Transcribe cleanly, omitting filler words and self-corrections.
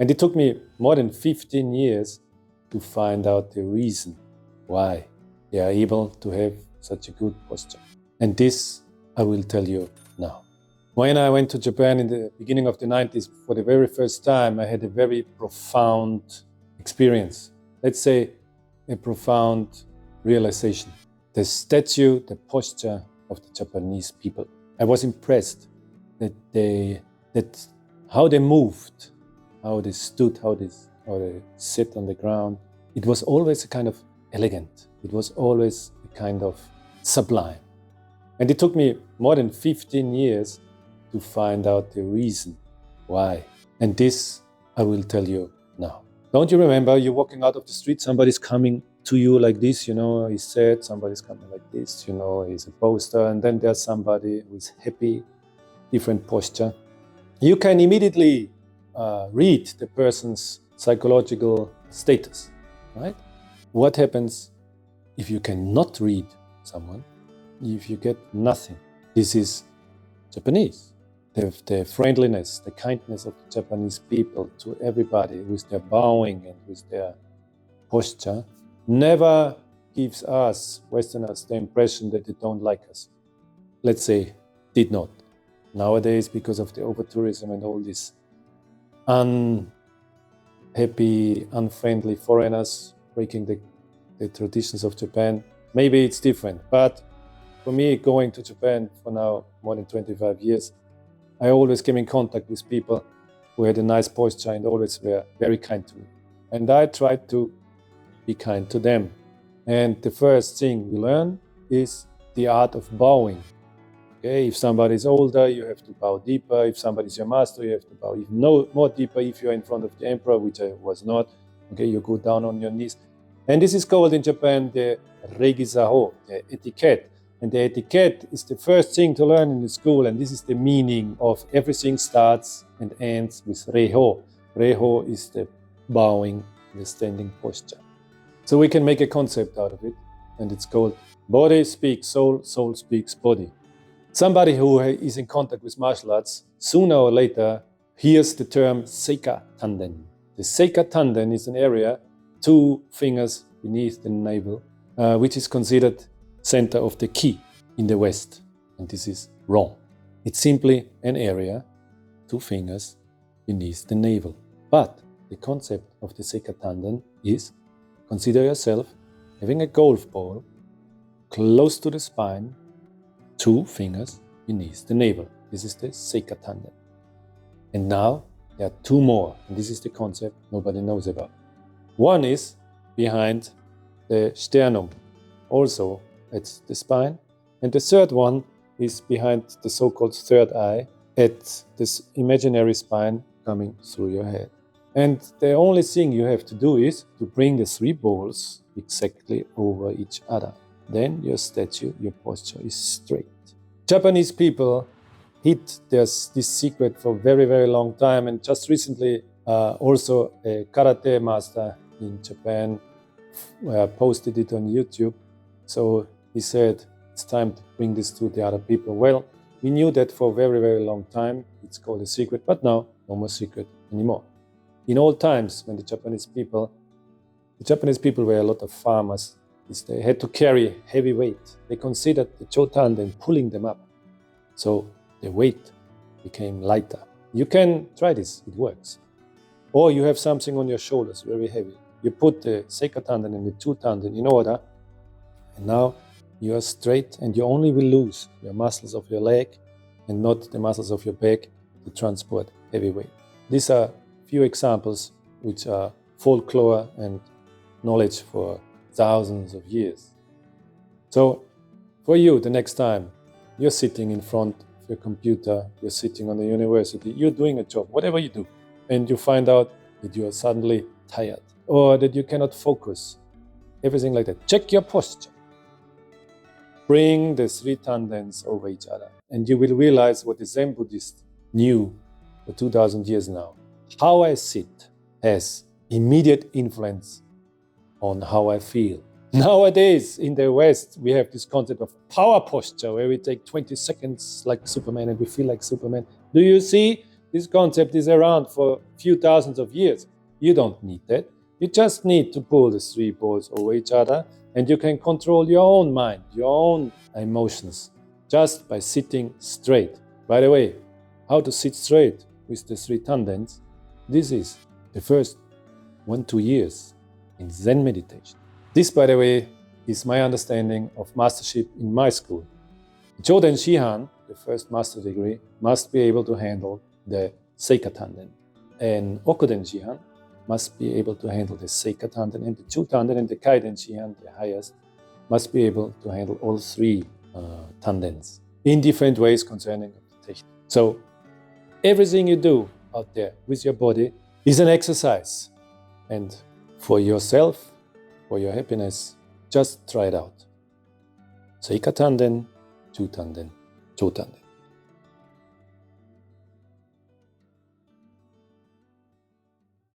And it took me more than 15 years to find out the reason why they are able to have such a good posture. And this I will tell you now. When I went to Japan in the beginning of the 90s for the very first time, I had a very profound experience. Let's say a profound realization. The statue, the posture of the Japanese people. I was impressed that how they moved, how they stood, how they sit on the ground. It was always a kind of elegant. It was always a kind of sublime. And it took me more than 15 years to find out the reason why. And this I will tell you now. Don't you remember you're walking out of the street, somebody's coming to you like this, he's sad, somebody's coming like this, he's a poster, and then there's somebody who's happy, different posture. You can immediately read the person's psychological status, right? What happens if you cannot read someone, if you get nothing? This is Japanese. The friendliness, the kindness of the Japanese people to everybody with their bowing and with their posture never gives us, Westerners, the impression that they don't like us. Let's say, did not. Nowadays, because of the over-tourism and all these unhappy, unfriendly foreigners breaking the traditions of Japan, maybe it's different. But for me, going to Japan for now more than 25 years, I always came in contact with people who had a nice posture and always were very kind to me. And I tried to be kind to them. And the first thing we learn is the art of bowing. Okay, if somebody is older, you have to bow deeper. If somebody is your master, you have to bow even more deeper. If you're in front of the emperor, which I was not, okay, you go down on your knees. And this is called in Japan the regizaho, the etiquette. And the etiquette is the first thing to learn in the school, and this is the meaning of everything starts and ends with reho. Reho is the bowing, the standing posture. So we can make a concept out of it, and it's called body speaks soul, soul speaks body. Somebody who is in contact with martial arts, sooner or later, hears the term seika tanden. The seika tanden is an area 2 fingers beneath the navel, which is considered center of the ki in the West. And this is wrong. It's simply an area 2 fingers beneath the navel. But the concept of the seika tanden is, consider yourself having a golf ball close to the spine, 2 fingers beneath the navel. This is the seika tanden. And now there are 2 more, and this is the concept nobody knows about. One is behind the sternum, also at the spine, and the third one is behind the so-called third eye at this imaginary spine coming through your head. And the only thing you have to do is to bring the 3 balls exactly over each other. Then your statue, your posture is straight. Japanese people hid this secret for a very, very long time, and just recently also a karate master in Japan posted it on YouTube. So he said, it's time to bring this to the other people. Well, we knew that for a very, very long time. It's called a secret, but now no more secret anymore. In old times, when the Japanese people were a lot of farmers, they had to carry heavy weight. They considered the chotan and pulling them up. So the weight became lighter. You can try this, it works. Or you have something on your shoulders, very heavy. You put the seika tanden and the chu tanden in order, and now you are straight, and you only will lose your muscles of your leg and not the muscles of your back to transport heavy weight. These are few examples which are folklore and knowledge for thousands of years. So for you, the next time you're sitting in front of your computer, you're sitting on the university, you're doing a job, whatever you do, and you find out that you are suddenly tired or that you cannot focus, everything like that, check your posture. Bring the 3 tandens over each other, and you will realize what the Zen Buddhist knew for 2,000 years now. How I sit has immediate influence on how I feel. Nowadays, in the West, we have this concept of power posture, where we take 20 seconds like Superman and we feel like Superman. Do you see This concept is around for a few thousands of years. You don't need that. You just need to pull the 3 balls over each other, and you can control your own mind, your own emotions, just by sitting straight. By the way, how to sit straight with the 3 tandens? This is the first 1-2 years in Zen meditation. This, by the way, is my understanding of mastership in my school. Joden Shihan, the first master degree, must be able to handle the Seika tanden. And Okuden Shihan must be able to handle the Seika tanden, and the Chu tanden and the Kaiden Shihan, the highest, must be able to handle all 3 tandens in different ways concerning the technique. So everything you do out there with your body is an exercise. And for yourself, for your happiness, just try it out. Seika tanden, Chu tanden, Cho tanden.